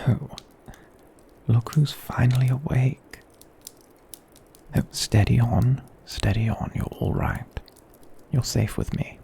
Oh, look who's finally awake. Oh, steady on, you're all right. You're safe with me.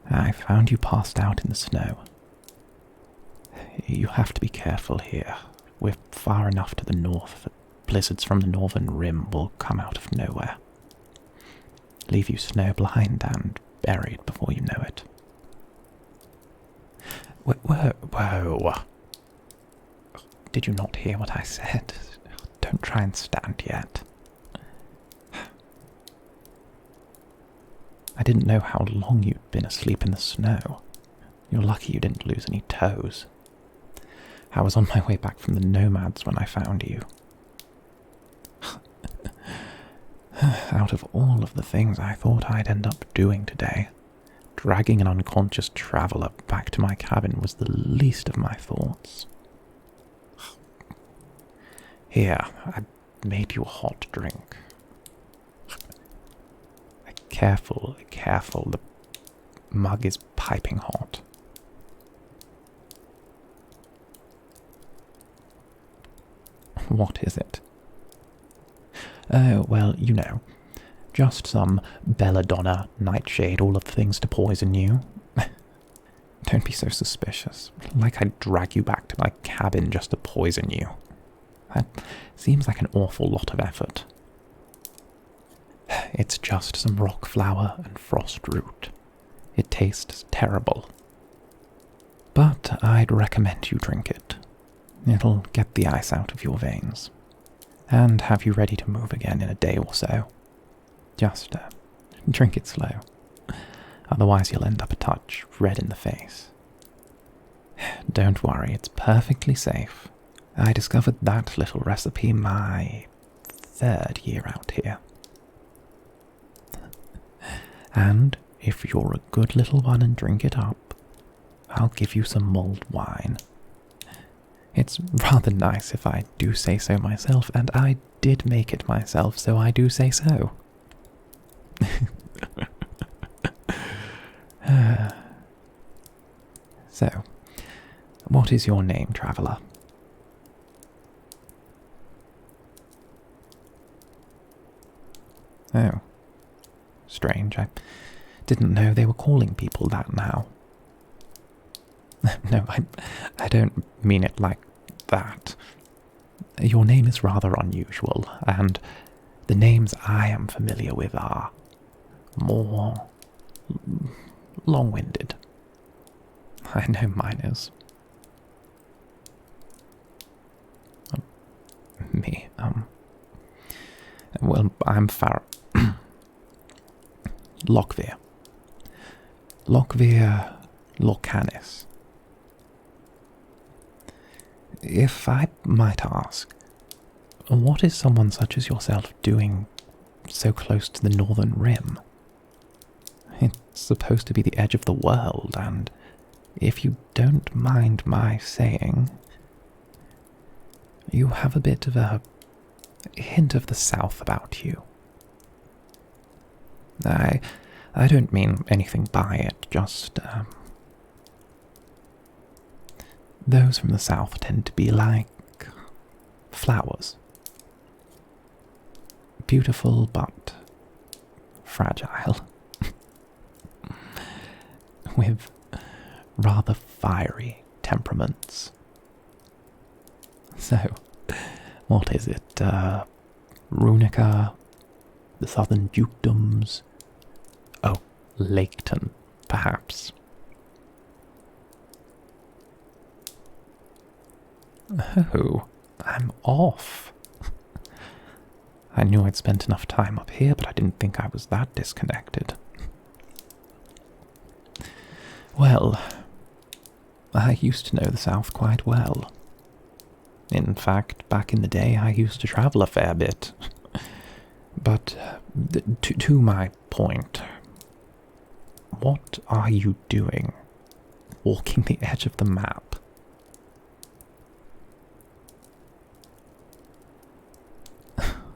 I found you passed out in the snow. You have to be careful here. We're far enough to the north that blizzards from the northern rim will come out of nowhere. Leave you snowblind and buried before you know it. Whoa. Did you not hear what I said? Don't try and stand yet. I didn't know how long you'd been asleep in the snow. You're lucky you didn't lose any toes. I was on my way back from the nomads when I found you. Out of all of the things I thought I'd end up doing today, dragging an unconscious traveller back to my cabin was the least of my thoughts. Here, I made you a hot drink. Careful, the mug is piping hot. What is it? Oh, well, you know, just some belladonna, nightshade, all of the things to poison you. Don't be so suspicious, like I'd drag you back to my cabin just to poison you. That seems like an awful lot of effort. It's just some rock flour and frost root. It tastes terrible. But I'd recommend you drink it. It'll get the ice out of your veins, and have you ready to move again in a day or so. Just drink it slow. Otherwise you'll end up a touch red in the face. Don't worry, it's perfectly safe. I discovered that little recipe my 3rd year out here. And if you're a good little one and drink it up, I'll give you some mulled wine. It's rather nice if I do say so myself, and I did make it myself, so I do say so. So, what is your name, traveller? Oh, strange. I didn't know they were calling people that now. No, I don't mean it like that. Your name is rather unusual, and the names I am familiar with are more long-winded. I know mine is. Me, well, I'm Lockveer. Lockveer Lorcanis. If I might ask, what is someone such as yourself doing so close to the northern rim? It's supposed to be the edge of the world, and if you don't mind my saying, you have a bit of a hint of the south about you. I don't mean anything by it, just, those from the south tend to be like flowers. Beautiful but fragile. With rather fiery temperaments. So, what is it? Runica, the southern dukedoms. Oh, Laketon, perhaps. Oh, I'm off. I knew I'd spent enough time up here, but I didn't think I was that disconnected. Well, I used to know the South quite well. In fact, back in the day, I used to travel a fair bit. But to my point, what are you doing, walking the edge of the map?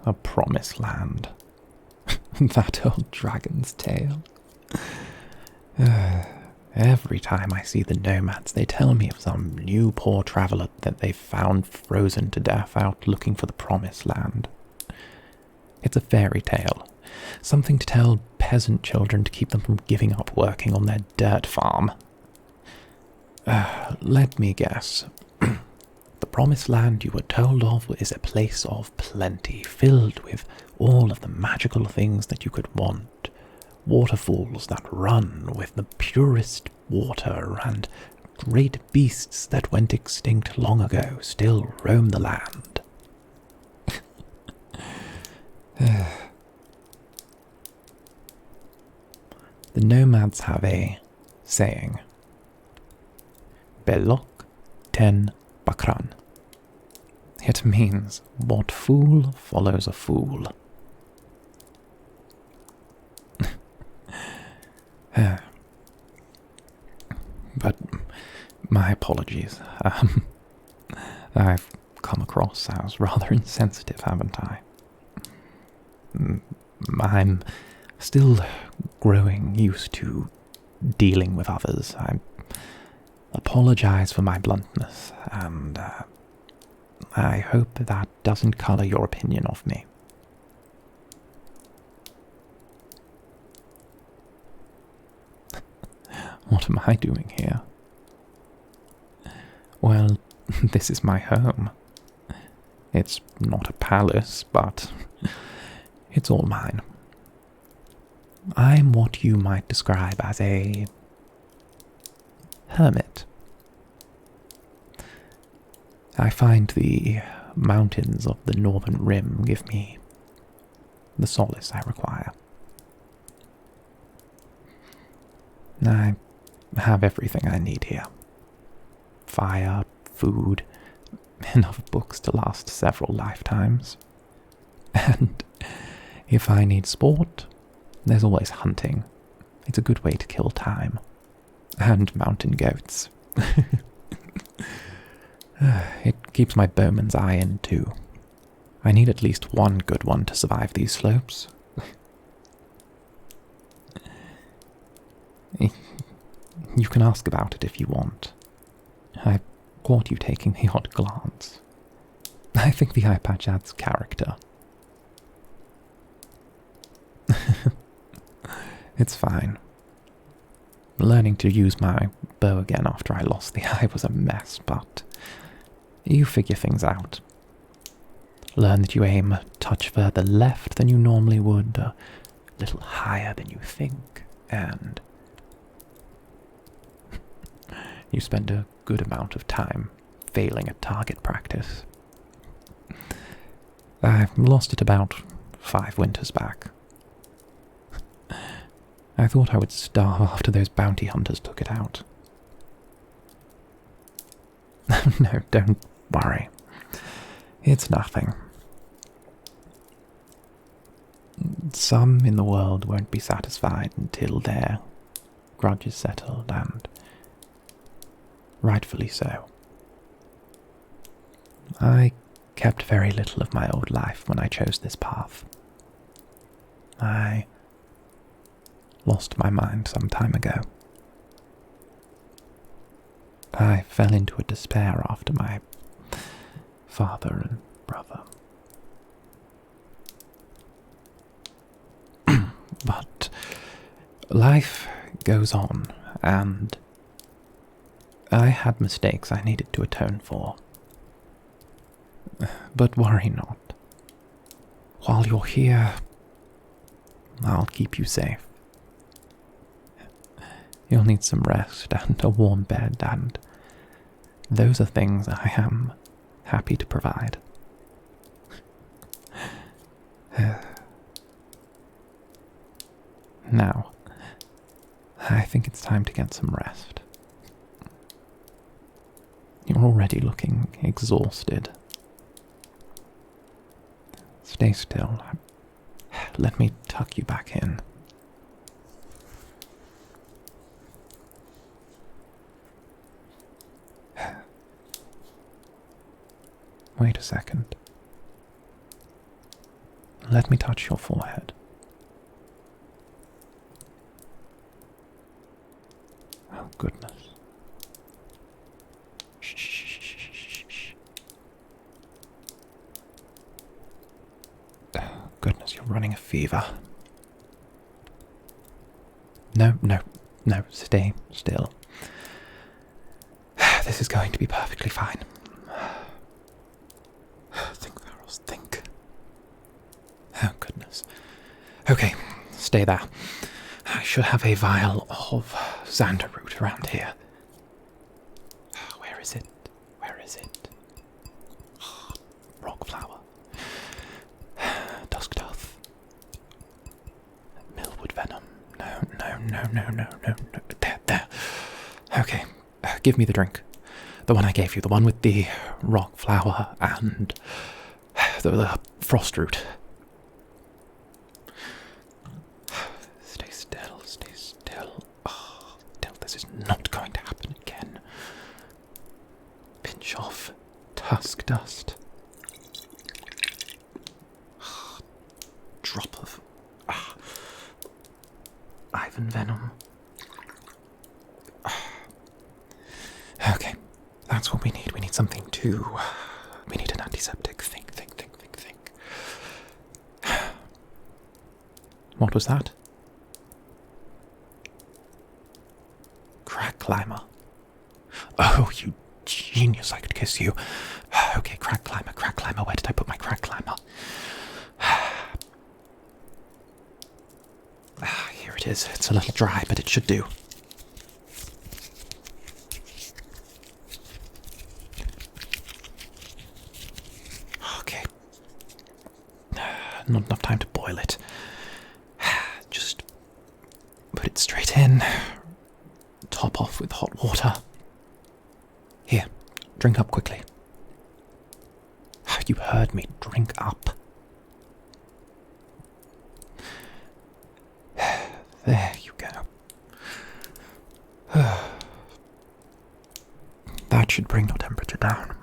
A promised land. That old dragon's tale. Every Every time I see the nomads, they tell me of some new poor traveller that they've found frozen to death out looking for the promised land. It's a fairy tale, something to tell peasant children to keep them from giving up working on their dirt farm. Let me guess. The promised land you were told of is a place of plenty, filled with all of the magical things that you could want. Waterfalls that run with the purest water, and great beasts that went extinct long ago still roam the land. The nomads have a saying. Belok ten bakran. It means, what fool follows a fool. But my apologies. I've come across as rather insensitive, haven't I? I'm still growing used to dealing with others. I apologize for my bluntness, and I hope that doesn't colour your opinion of me. What am I doing here? Well, this is my home. It's not a palace, but it's all mine. I'm what you might describe as a hermit. I find the mountains of the northern rim give me the solace I require. I have everything I need here. Fire, food, enough books to last several lifetimes. And if I need sport, there's always hunting. It's a good way to kill time. And mountain goats. It keeps my bowman's eye in too. I need at least one good one to survive these slopes. You can ask about it if you want. I caught you taking the odd glance. I think the eye patch adds character. It's fine. Learning to use my bow again after I lost the eye was a mess, but you figure things out. Learn that you aim a touch further left than you normally would, a little higher than you think, and you spend a good amount of time failing at target practice. I lost it about 5 winters back. I thought I would starve after those bounty hunters took it out. No, don't worry. It's nothing. Some in the world won't be satisfied until their grudge is settled, and rightfully so. I kept very little of my old life when I chose this path. I lost my mind some time ago. I fell into a despair after my father and brother. But life goes on, and I had mistakes I needed to atone for. But worry not. While you're here, I'll keep you safe. You'll need some rest and a warm bed, and those are things I am happy to provide. Now, I think it's time to get some rest. You're already looking exhausted. Stay still. Let me tuck you back in. Wait a second. Let me touch your forehead. Oh, goodness. Shh. Oh, goodness, you're running a fever. No, stay still. This is going to be perfectly fine. Think, Varros, think. Oh, goodness. Okay, stay there. I should have a vial of xander root around here. Where is it? Rock flower. Dusk doth. Millwood venom. No. There. Okay, give me the drink. The one I gave you, the one with the rock flower and the frost root. Stay still. Oh, this is not going to happen again. Pinch off tusk dust. Drop of Ivan venom. Okay, that's what we need. We need something to... We need an antiseptic. Think. What was that? Crack climber. Oh, you genius, I could kiss you. Okay, crack climber. Where did I put my crack climber? Here it is. It's a little dry, but it should do. Okay. Not enough time to boil it. Just put it straight in. Top off with hot water. Here, drink up quickly. You heard me. Drink up. There you go. That should bring your temperature down.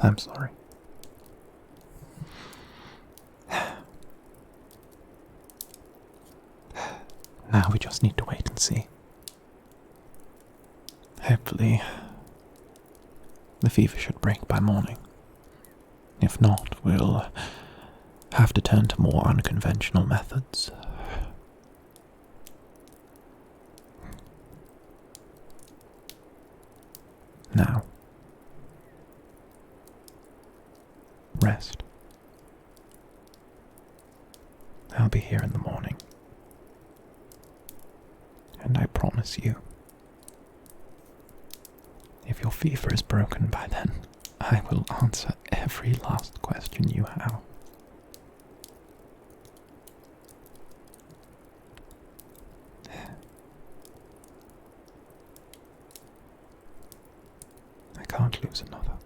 I'm sorry. Now we just need to wait and see. Hopefully, the fever should break by morning. If not, we'll have to turn to more unconventional methods. Now, rest. I'll be here in the morning. And I promise you, if your fever is broken by then, I will answer every last question you have. I can't lose another.